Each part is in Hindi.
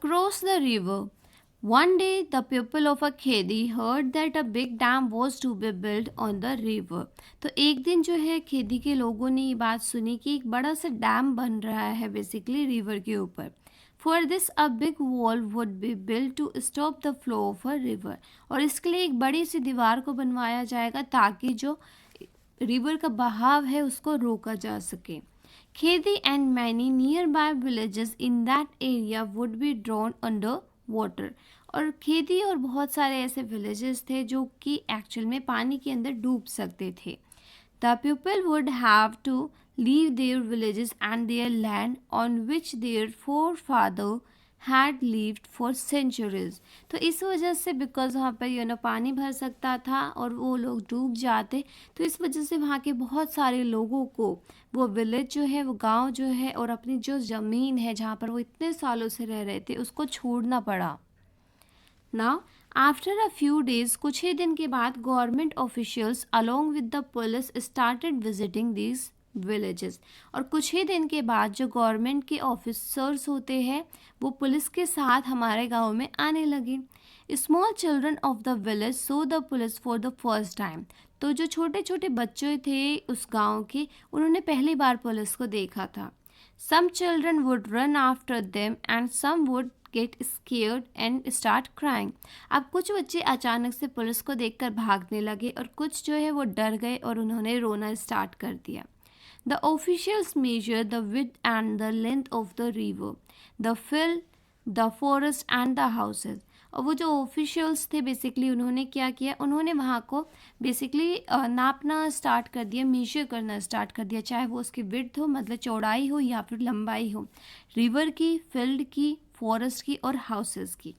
across the river. One day, the people of a Khedi heard that a big dam was to be built on the river. तो एक दिन जो है खेदी के लोगों ने ये बात सुनी कि एक बड़ा सा डैम बन रहा है बेसिकली रिवर के ऊपर. For this a big wall would be built to stop the flow of a river. और इसके लिए एक बड़ी सी दीवार को बनवाया जाएगा ताकि जो रिवर का बहाव है उसको रोका जा सके. Khedi and many nearby villages in that area would be drawn under water. और खेदी और बहुत सारे ऐसे विलेजेस थे जो कि एक्चुअल में पानी के अंदर डूब सकते थे. The people would have to leave their villages and their land on which their forefathers had lived for centuries. तो इस वजह से बिकॉज वहाँ पर पानी भर सकता था और वो लोग डूब जाते, तो इस वजह से वहाँ के बहुत सारे लोगों को वो विलेज जो है, वो गांव जो है और अपनी जो ज़मीन है जहाँ पर वो इतने सालों से रह रहे थे उसको छोड़ना पड़ा. Now, after a few days, कुछ ही दिन के बाद government officials along with the police started visiting these villages. और कुछ ही दिन के बाद जो गवर्नमेंट के ऑफिसर्स होते हैं वो पुलिस के साथ हमारे गांव में आने लगे. Small children of the village so the police for the first time. तो जो छोटे छोटे बच्चे थे उस गांव के, उन्होंने पहली बार पुलिस को देखा था. Some children would run after them and some would get scared and start crying. अब कुछ बच्चे अचानक से पुलिस को देखकर भागने लगे और कुछ जो है वो डर गए और उन्होंने रोना स्टार्ट कर दिया. The officials measured the width and the length of the river, the field, the forest and the houses. और वो जो ऑफिशियल्स थे बेसिकली उन्होंने क्या किया, उन्होंने वहाँ को बेसिकली नापना स्टार्ट कर दिया, मेजर करना स्टार्ट कर दिया, चाहे वो उसकी विड्थ हो मतलब चौड़ाई हो या फिर लंबाई हो, रिवर की, फील्ड की, फॉरेस्ट की और हाउसेस की.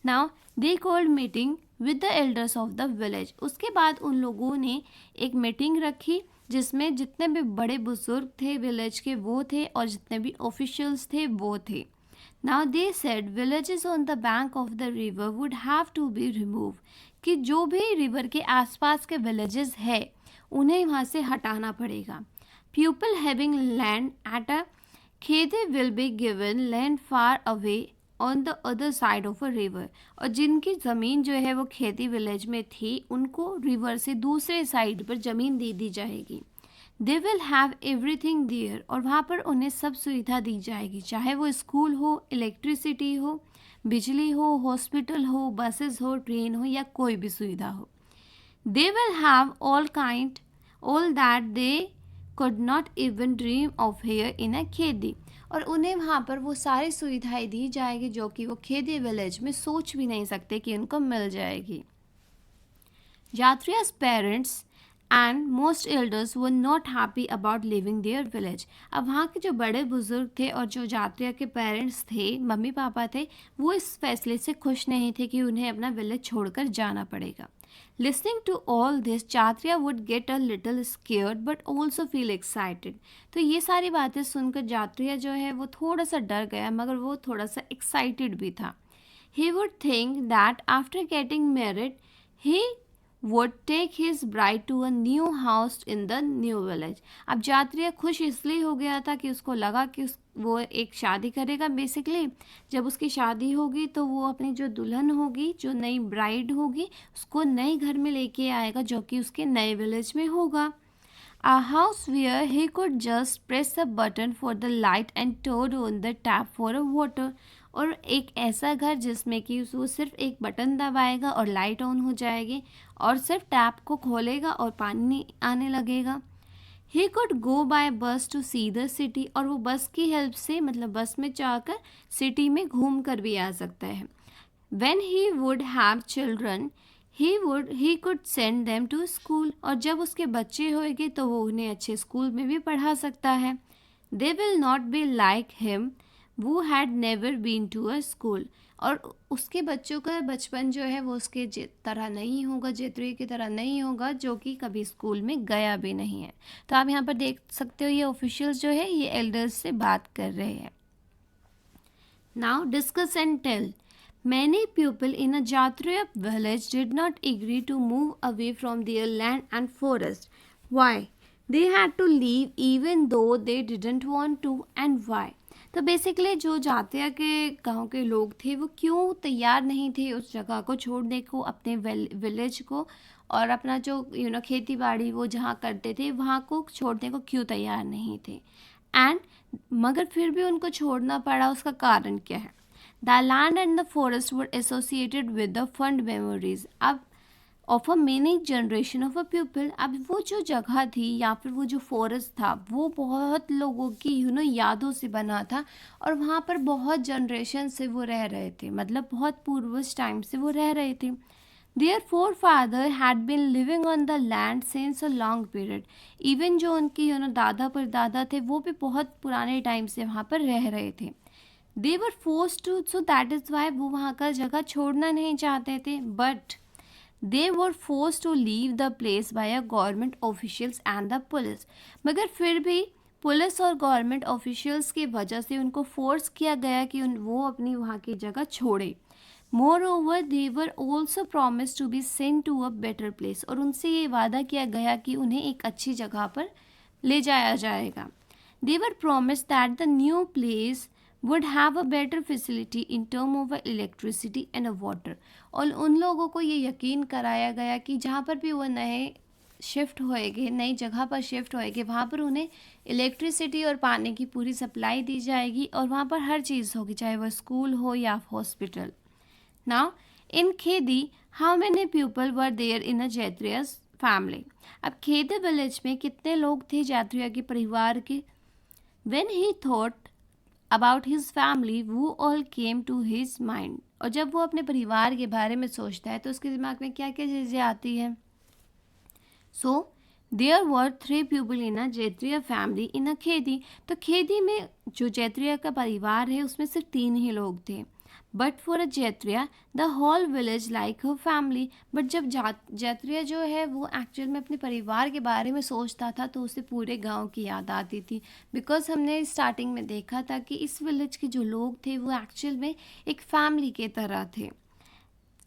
Now they called meeting with the elders of the village. उसके बाद उन लोगों ने एक मीटिंग रखी जिसमें जितने भी बड़े बुजुर्ग थे विलेज के वो थे और जितने भी ऑफिशियल्स थे वो थे. Now they said villages on the bank of the river would have to be removed. कि जो भी रिवर के आसपास के villages है उन्हें वहाँ से हटाना पड़ेगा. People having land at a Khedi will be given land far away on the other side of a river. और जिनकी ज़मीन जो है वो खेती विलेज में थी उनको रिवर से दूसरे साइड पर ज़मीन दे दी जाएगी. They will have everything there. और वहाँ पर उन्हें सब सुविधा दी जाएगी, चाहे वो स्कूल हो, इलेक्ट्रिसिटी हो, बिजली हो, हॉस्पिटल हो, बसेस हो, ट्रेन हो या कोई भी सुविधा हो. They will have all that they could not even dream of here in a Khedi. और उन्हें वहाँ पर वो सारी सुविधाएं दी जाएगी जो कि वो खेदी विलेज में सोच भी नहीं सकते कि उनको मिल जाएगी. Jatriya's parents and most elders were not happy about living their village. अब वहाँ के जो बड़े बुजुर्ग थे और जो जात्रिया के पेरेंट्स थे, मम्मी पापा थे, वो इस फैसले से खुश नहीं थे कि उन्हें अपना विलेज छोड़कर जाना पड़ेगा. Listening to all this Jatriya would get a little scared but also feel excited. तो ये सारी बातें सुनकर जात्रिया जो है वो थोड़ा सा डर गया मगर वो थोड़ा सा एक्साइटेड भी था. He would think that after getting married he would take his bride to a new house in the new village. अब जात्रिया खुश इसलिए हो गया था कि उसको लगा कि वो एक शादी करेगा. बेसिकली जब उसकी शादी होगी तो वो अपनी जो दुल्हन होगी, जो नई ब्राइड होगी, उसको नए घर में लेके आएगा जो कि उसके नए विलेज में होगा. A house where he could just press a button for the light and turn on the tap for a water. और एक ऐसा घर जिसमें कि वो सिर्फ एक बटन दबाएगा और लाइट ऑन हो जाएगी और सिर्फ टैप को खोलेगा और पानी आने लगेगा. He could go by bus to see the city. और वो बस की हेल्प से मतलब बस में जाकर सिटी में घूम कर भी आ सकता है. When he would have children, he could send them to school. और जब उसके बच्चे होंगे तो वो उन्हें अच्छे स्कूल में भी पढ़ा सकता है. They will not be like him who had never been to a school. और उसके बच्चों का बचपन जो है वो उसके तरह नहीं होगा, जेतुई की तरह नहीं होगा जो कि कभी स्कूल में गया भी नहीं है. तो आप यहाँ पर देख सकते हो ये ऑफिशियल्स जो है ये एल्डर्स से बात कर रहे हैं. Now discuss and tell. Many people in a Jatriya village did not agree to move away from their land and forest. Why? They had to leave even though they didn't want to, and why? तो बेसिकली जो जातिया के गांव के लोग थे वो क्यों तैयार नहीं थे उस जगह को छोड़ने को, अपने विलेज को, और अपना जो खेती बाड़ी वो जहाँ करते थे वहाँ को छोड़ने को क्यों तैयार नहीं थे। एंड मगर फिर भी उनको छोड़ना पड़ा, उसका कारण क्या है? The land and the forest were associated with the fond memories अब of a many generation of a people. अब वो जो जगह थी या फिर वो जो फॉरेस्ट था वो बहुत लोगों की यादों से बना था, और वहाँ पर बहुत जनरेशन से वो रह रहे थे, मतलब बहुत पूर्वज टाइम से वो रह रहे थे। Their forefather had been living on the land since a long period। Even जो उनकी दादा परदादा थे वो भी बहुत पुराने टाइम से वहाँ पर रह रहे थे। They were forced to, so that is why वो वहाँ का जगह छोड़ना नहीं चाहते थे, but they were forced to leave the place by a government officials and the police. मगर फिर भी पुलिस और गवर्नमेंट ऑफिशियल्स की वजह से उनको फोर्स किया गया कि वो अपनी वहाँ की जगह छोड़े। Moreover they were also promise to be sent to a better place, और उनसे ये वादा किया गया कि उन्हें एक अच्छी जगह पर ले जाया जाएगा। They were promise that the new place would have a better facility in term of electricity and water। और उन लोगों को ये यकीन कराया गया कि जहाँ पर भी वो नए शिफ्ट होएंगे, नई जगह पर शिफ्ट होएंगे, वहाँ पर उन्हें इलेक्ट्रिसिटी और पानी की पूरी सप्लाई दी जाएगी, और वहाँ पर हर चीज़ होगी, चाहे वह स्कूल हो या hospital. Now in Khedi how many people were there in a Jaitriya's family. अब खेदी विलेज में कितने लोग थे जैत्रिया के परिवार के? When he thought about his family, who all came to his mind। और जब वो अपने परिवार के बारे में सोचता है तो उसके दिमाग में क्या क्या चीज़ें आती हैं? So there were 3 people in a Jaitriya family in a Khedi. तो खेदी में जो जैत्रिया का परिवार है उसमें सिर्फ 3 ही लोग थे। But for a Jaitriya the whole village like her family. But जब जैत्रिया जो है वो एक्चुअल में अपने परिवार के बारे में सोचता था तो उसे पूरे गांव की याद आती थी, बिकॉज हमने स्टार्टिंग में देखा था कि इस विलेज के जो लोग थे वो एक्चुअल में एक फैमिली के तरह थे।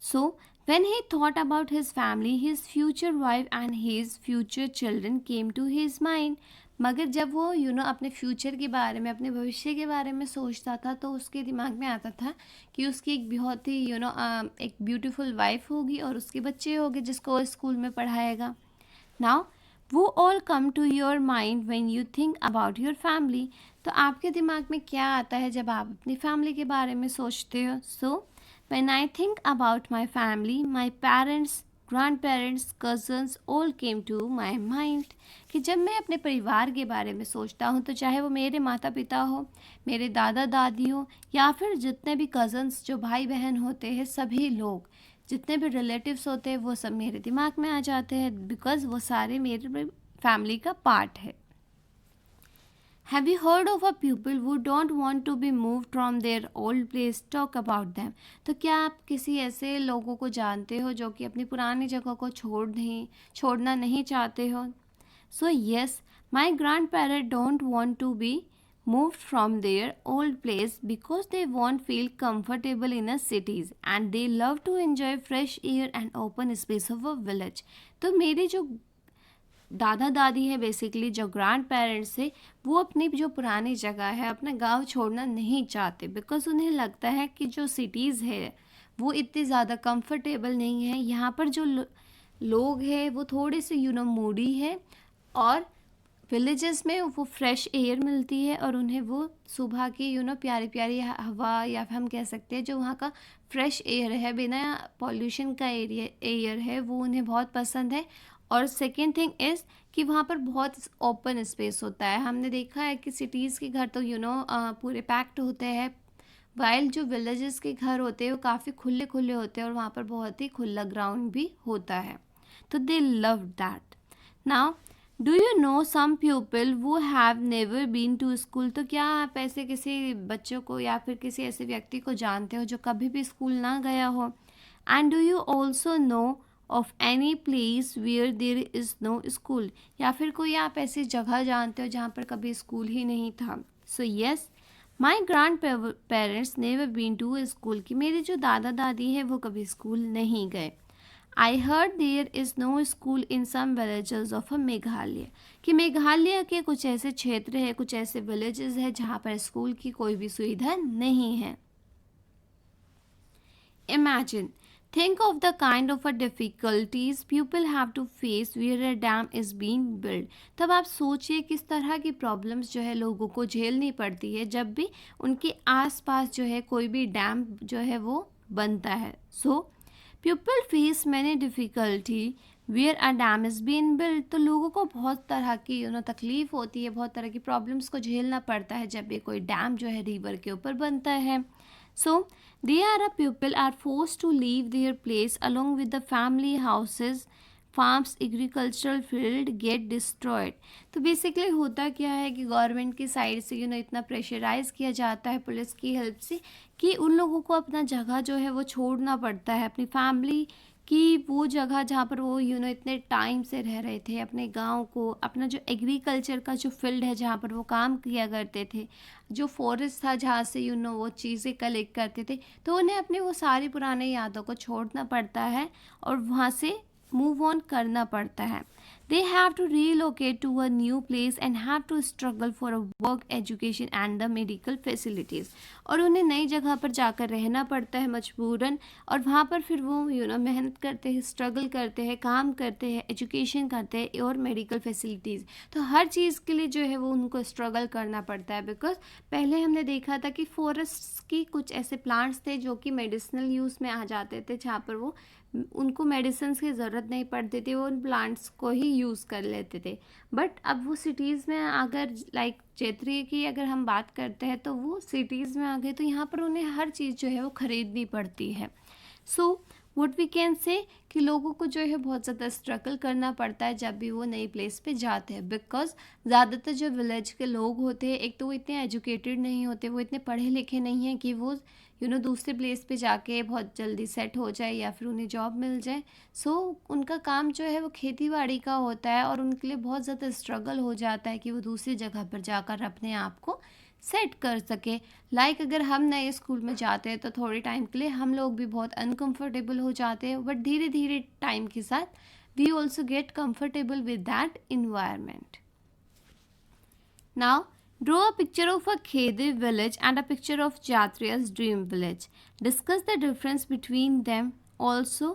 So, when he thought about his family, his future wife and his future children came to his mind। मगर जब वो अपने फ्यूचर के बारे में, अपने भविष्य के बारे में सोचता था तो उसके दिमाग में आता था कि उसकी एक बहुत ही एक ब्यूटीफुल वाइफ होगी और उसके बच्चे होंगे जिसको वो स्कूल में पढ़ाएगा। नाउ वो all come to your mind when you think about your family. तो आपके दिमाग में क्या आता है जब आप अपनी फैमिली के बारे में सोचते हो? सो when I think about my family, my parents, grandparents, cousins all came to my mind। कि जब मैं अपने परिवार के बारे में सोचता हूँ तो चाहे वो मेरे माता पिता हो, मेरे दादा दादी हो, या फिर जितने भी कज़न्स जो भाई बहन होते हैं, सभी लोग जितने भी रिलेटिव्स होते हैं वो सब मेरे दिमाग में आ जाते हैं, बिकॉज़ वो सारे मेरे फैमिली का पार्ट है। Have you heard of a people who don't want to be moved from their old place? Talk about them। तो क्या आप किसी ऐसे लोगों को जानते हो जो कि अपनी पुरानी जगह को छोड़ना नहीं चाहते हो? So yes, my grandparents don't want to be moved from their old place because they won't feel comfortable in a cities and they love to enjoy fresh air and open space of a village। तो मेरे जो दादा दादी है, बेसिकली जो ग्रैंड पेरेंट्स है, वो अपनी जो पुरानी जगह है, अपना गांव छोड़ना नहीं चाहते, बिकॉज उन्हें लगता है कि जो सिटीज़ है वो इतनी ज़्यादा कंफर्टेबल नहीं है। यहाँ पर जो लोग हैं वो थोड़े से मूडी है, और विलेजेस में वो फ्रेश एयर मिलती है और उन्हें वो सुबह की प्यारी प्यारी हवा, या फिर हम कह सकते हैं जो वहाँ का फ्रेश एयर है बिना पॉल्यूशन का एयर है, वो उन्हें बहुत पसंद है। और सेकेंड थिंग इज़ कि वहाँ पर बहुत ओपन स्पेस होता है। हमने देखा है कि सिटीज़ के घर तो पूरे पैक्ड होते हैं, वाइल जो विलेजेस के घर होते हैं वो काफ़ी खुले खुले होते हैं और वहाँ पर बहुत ही खुला ग्राउंड भी होता है। तो they love that. Now do you know some people who have never been to school. तो क्या आप ऐसे किसी बच्चों को या फिर किसी ऐसे व्यक्ति को जानते हो जो कभी भी स्कूल ना गया हो? And do you also know of any place where there is no school. या फिर कोई आप ऐसी जगह जानते हो जहाँ पर कभी स्कूल ही नहीं था? So yes, my grand parents never been to school. कि मेरे जो दादा दादी है वो कभी स्कूल नहीं गए। I heard there is no school in some villages of a Meghalaya, कि मेघालय के कुछ ऐसे क्षेत्र है, कुछ ऐसे विलेजेस है जहाँ पर स्कूल की कोई भी सुविधा नहीं है. Imagine, think of the kind of a difficulties people have to face where a dam is being built. तब आप सोचिए किस तरह की प्रॉब्लम्स जो है लोगों को झेलनी पड़ती है जब भी उनके आसपास जो है कोई भी डैम जो है वो बनता है. So people face many difficulty where a dam is been build. तो लोगों को बहुत तरह की तकलीफ़ होती है, बहुत तरह की प्रॉब्लम्स को झेलना पड़ता है जब भी कोई डैम जो है रिवर के ऊपर बनता है. So, people are forced to leave their place along with the family houses, farms, agricultural field get destroyed. तो बेसिकली होता क्या है कि गवर्नमेंट की साइड से इतना प्रेशराइज किया जाता है पुलिस की हेल्प से कि उन लोगों को अपना जगह जो है वो छोड़ना पड़ता है, अपनी फैमिली कि वो जगह जहाँ पर वो इतने टाइम से रह रहे थे, अपने गांव को, अपना जो एग्रीकल्चर का जो फील्ड है जहाँ पर वो काम किया करते थे, जो फॉरेस्ट था जहाँ से वो चीज़ें कलेक्ट करते थे, तो उन्हें अपने वो सारी पुराने यादों को छोड़ना पड़ता है और वहाँ से मूव ऑन करना पड़ता है. They have to relocate to a new place and have to struggle for a work, education and the medical facilities. और उन्हें नई जगह पर जाकर रहना पड़ता है मजबूरन, और वहाँ पर फिर वो मेहनत करते हैं, स्ट्रगल करते हैं, काम करते हैं, एजुकेशन करते हैं और मेडिकल फैसिलिटीज़. तो हर चीज़ के लिए जो है वो उनको स्ट्रगल करना पड़ता है. बिकॉज पहले हमने देखा था कि फॉरेस्ट की कुछ ऐसे प्लांट्स थे जो कि मेडिसिनल यूज़ में आ जाते थे, जहाँ पर वो उनको मेडिसिन की ज़रूरत नहीं पड़ती थी, वो उन प्लांट्स को ही यूज़ कर लेते थे. बट अब वो सिटीज़ में अगर लाइक क्षेत्रीय की अगर हम बात करते हैं तो वो सिटीज़ में आ गए, तो यहाँ पर उन्हें हर चीज़ जो है वो ख़रीदनी पड़ती है. So what we can say कि लोगों को जो है बहुत ज़्यादा स्ट्रगल करना पड़ता है जब भी वो नई प्लेस पे जाते हैं. बिकॉज ज़्यादातर जो विलेज के लोग होते हैं, एक तो वो इतने एजुकेटेड नहीं होते, वो इतने पढ़े लिखे नहीं हैं कि वो दूसरे प्लेस पे जाके बहुत जल्दी सेट हो जाए या फिर उन्हें जॉब मिल जाए. सो उनका काम जो है वो खेती बाड़ी का होता है और उनके लिए बहुत ज़्यादा स्ट्रगल हो जाता है कि वो दूसरी जगह पर जाकर अपने आप को सेट कर सके. लाइक अगर हम नए स्कूल में जाते हैं तो थोड़े टाइम के लिए हम लोग भी बहुत अनकंफर्टेबल हो जाते हैं, बट धीरे धीरे टाइम के साथ we also get comfortable with that environment. Now draw a picture of a Khedi village and a picture of Jatriya's dream village. Discuss the difference between them. Also,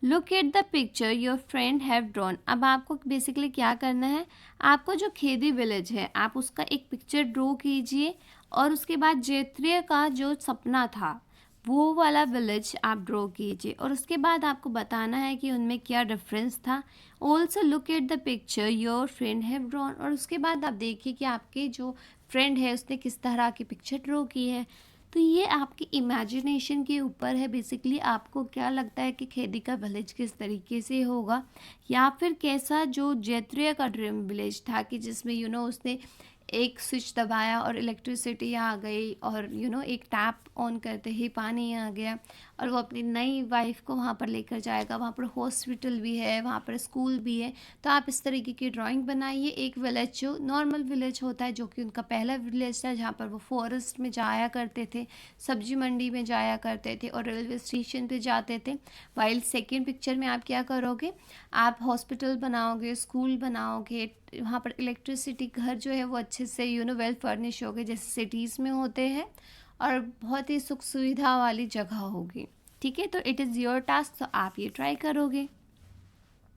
look at the picture your friend have drawn. अब आपको बेसिकली क्या करना है, आपको जो खेदी विलेज है आप उसका एक पिक्चर ड्रॉ कीजिए और उसके बाद जैत्रिया का जो सपना था वो वाला विलेज आप ड्रॉ कीजिए और उसके बाद आपको बताना है कि उनमें क्या डिफरेंस था. Also look at the picture your friend have drawn, और उसके बाद आप देखिए कि आपके जो फ्रेंड है उसने किस तरह की पिक्चर ड्रॉ की है. तो ये आपकी इमेजिनेशन के ऊपर है. बेसिकली आपको क्या लगता है कि खेदी का विलेज किस तरीके से होगा, या फिर कैसा जो जैत्रिया का ड्रीम विलेज था कि जिसमें उसने एक स्विच दबाया और इलेक्ट्रिसिटी आ गई और एक टैप ऑन करते ही पानी आ गया और वो अपनी नई वाइफ को वहाँ पर लेकर जाएगा. वहाँ पर हॉस्पिटल भी है, वहाँ पर स्कूल भी है. तो आप इस तरीके की ड्राइंग बनाइए. एक विलेज जो नॉर्मल विलेज होता है जो कि उनका पहला विलेज था जहाँ पर वो फॉरेस्ट में जाया करते थे, सब्जी मंडी में जाया करते थे और रेलवे स्टेशन पे जाते थे. वाइल सेकेंड पिक्चर में आप क्या करोगे, आप हॉस्पिटल बनाओगे, स्कूल बनाओगे, वहाँ पर इलेक्ट्रिसिटी, घर जो है वो अच्छे से वेल फर्निश होगे जैसे सिटीज़ में होते हैं और बहुत ही सुख सुविधा वाली जगह होगी. ठीक है, तो इट इज़ योर टास्क, तो आप ये ट्राई करोगे.